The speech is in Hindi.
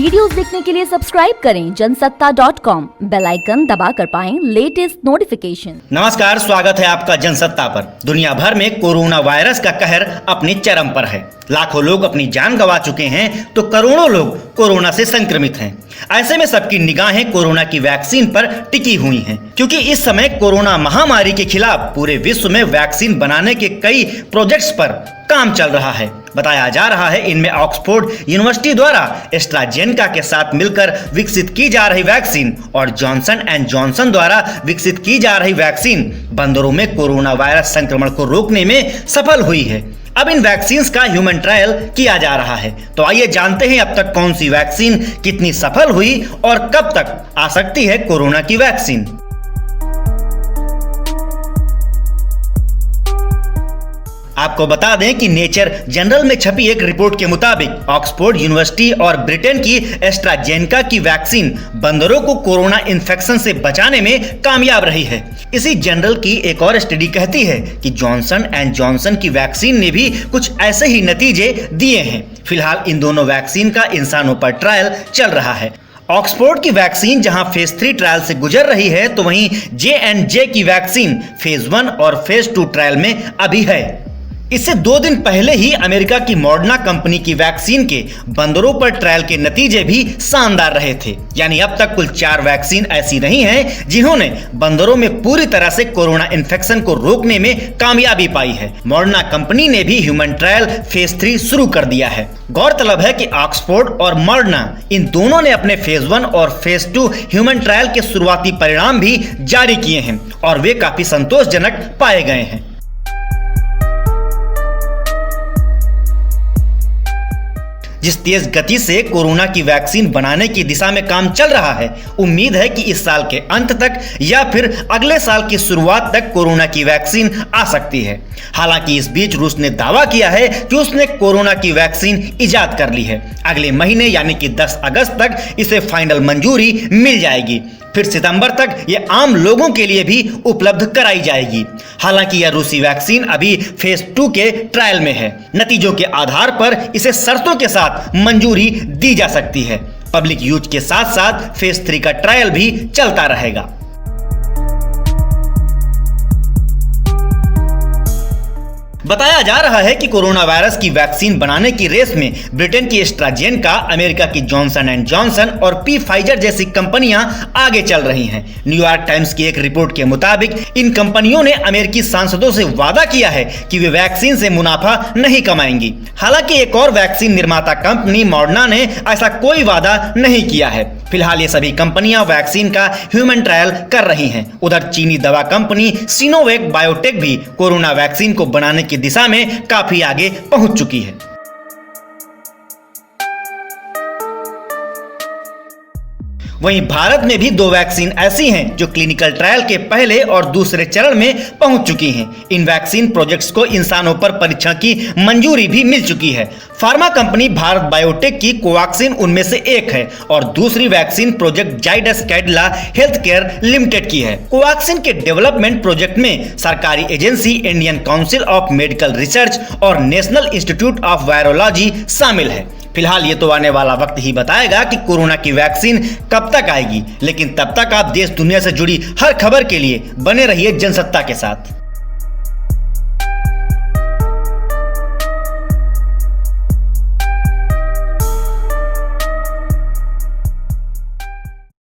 वीडियोस देखने के लिए सब्सक्राइब करें जनसत्ता.com, बेल आइकन दबाकर पाएं लेटेस्ट नोटिफिकेशन। नमस्कार, स्वागत है आपका जनसत्ता पर। दुनिया भर में कोरोना वायरस का कहर अपनी चरम पर है। लाखों लोग अपनी जान गंवा चुके हैं तो करोड़ों लोग कोरोना से संक्रमित हैं। ऐसे में सबकी निगाहें कोरोना की वैक्सीन पर टिकी हुई हैं, क्योंकि इस समय कोरोना महामारी के खिलाफ पूरे विश्व में वैक्सीन बनाने के कई प्रोजेक्ट्स पर काम चल रहा है। बताया जा रहा है इनमें ऑक्सफोर्ड यूनिवर्सिटी द्वारा एस्ट्राजेनेका के साथ मिलकर विकसित की जा रही वैक्सीन और जॉनसन एंड जॉनसन द्वारा विकसित की जा रही वैक्सीन बंदरों में कोरोना वायरस संक्रमण को रोकने में सफल हुई है। अब इन वैक्सीन का ह्यूमन ट्रायल किया जा रहा है। तो आइए जानते हैं अब तक कौन सी वैक्सीन कितनी सफल हुई और कब तक आ सकती है कोरोना की वैक्सीन। आपको बता दें कि नेचर जनरल में छपी एक रिपोर्ट के मुताबिक ऑक्सफोर्ड यूनिवर्सिटी और ब्रिटेन की एस्ट्राजेनेका की वैक्सीन बंदरों को कोरोना इन्फेक्शन से बचाने में कामयाब रही है। इसी जनरल की एक और स्टडी कहती है कि जॉनसन एंड जॉनसन की वैक्सीन ने भी कुछ ऐसे ही नतीजे दिए हैं। फिलहाल इन दोनों वैक्सीन का इंसानों पर ट्रायल चल रहा है। ऑक्सफोर्ड की वैक्सीन जहां फेज 3 ट्रायल से गुजर रही है, तो वहीं J&J की वैक्सीन फेज 1 और फेज 2 ट्रायल में अभी है। इससे 2 दिन पहले ही अमेरिका की मॉडर्ना कंपनी की वैक्सीन के बंदरों पर ट्रायल के नतीजे भी शानदार रहे थे। यानी अब तक कुल 4 वैक्सीन ऐसी रही हैं जिन्होंने बंदरों में पूरी तरह से कोरोना इन्फेक्शन को रोकने में कामयाबी पाई है। मॉडर्ना कंपनी ने भी ह्यूमन ट्रायल फेज 3 शुरू कर दिया है। गौरतलब है कि ऑक्सफोर्ड और मॉडर्ना इन दोनों ने अपने फेज 1 और फेज 2 ह्यूमन ट्रायल के शुरुआती परिणाम भी जारी किए हैं और वे काफी संतोषजनक पाए गए हैं। जिस तेज गति से कोरोना की वैक्सीन बनाने की दिशा में काम चल रहा है, उम्मीद है कि इस साल के अंत तक या फिर अगले साल की शुरुआत तक कोरोना की वैक्सीन आ सकती है। हालांकि इस बीच रूस ने दावा किया है कि उसने कोरोना की वैक्सीन इजाद कर ली है। अगले महीने यानी कि 10 अगस्त तक इसे फाइनल मंजूरी मिल जाएगी। फिर सितंबर तक ये आम लोगों के लिए भी उपलब्ध कराई जाएगी। हालांकि यह रूसी वैक्सीन अभी फेज 2 के ट्रायल में है। नतीजों के आधार पर इसे शर्तों के साथ मंजूरी दी जा सकती है। पब्लिक यूज के साथ साथ फेज 3 का ट्रायल भी चलता रहेगा। बताया जा रहा है कि कोरोना वायरस की वैक्सीन बनाने की रेस में ब्रिटेन की एस्ट्राजेनेका, अमेरिका की जॉनसन एंड जॉनसन और फाइजर जैसी कंपनियां आगे चल रही हैं। न्यूयॉर्क टाइम्स की एक रिपोर्ट के मुताबिक इन कंपनियों ने अमेरिकी सांसदों से वादा किया है कि वे वैक्सीन से मुनाफा नहीं कमाएंगी। हालांकि एक और वैक्सीन निर्माता कंपनी मॉडर्ना ने ऐसा कोई वादा नहीं किया है। फिलहाल ये सभी कंपनियां वैक्सीन का ह्यूमन ट्रायल कर रही हैं। उधर चीनी दवा कंपनी सिनोवेक बायोटेक भी कोरोना वैक्सीन को बनाने की दिशा में काफी आगे पहुंच चुकी है। वहीं भारत में भी 2 वैक्सीन ऐसी हैं जो क्लिनिकल ट्रायल के पहले और दूसरे चरण में पहुंच चुकी हैं। इन वैक्सीन प्रोजेक्ट्स को इंसानों पर परीक्षण की मंजूरी भी मिल चुकी है। फार्मा कंपनी भारत बायोटेक की कोवैक्सीन उनमें से एक है और दूसरी vaccine project Zydus Cadila health care limited की है। कोवैक्सीन के डेवलपमेंट प्रोजेक्ट में सरकारी agency Indian council of medical research और नेशनल इंस्टीट्यूट ऑफ वायरोलॉजी शामिल है। फिलहाल ये तो आने वाला वक्त ही बताएगा कि कोरोना की वैक्सीन कब तक आएगी, लेकिन तब तक आप देश दुनिया से जुड़ी हर खबर के लिए बने रहिए जनसत्ता के साथ।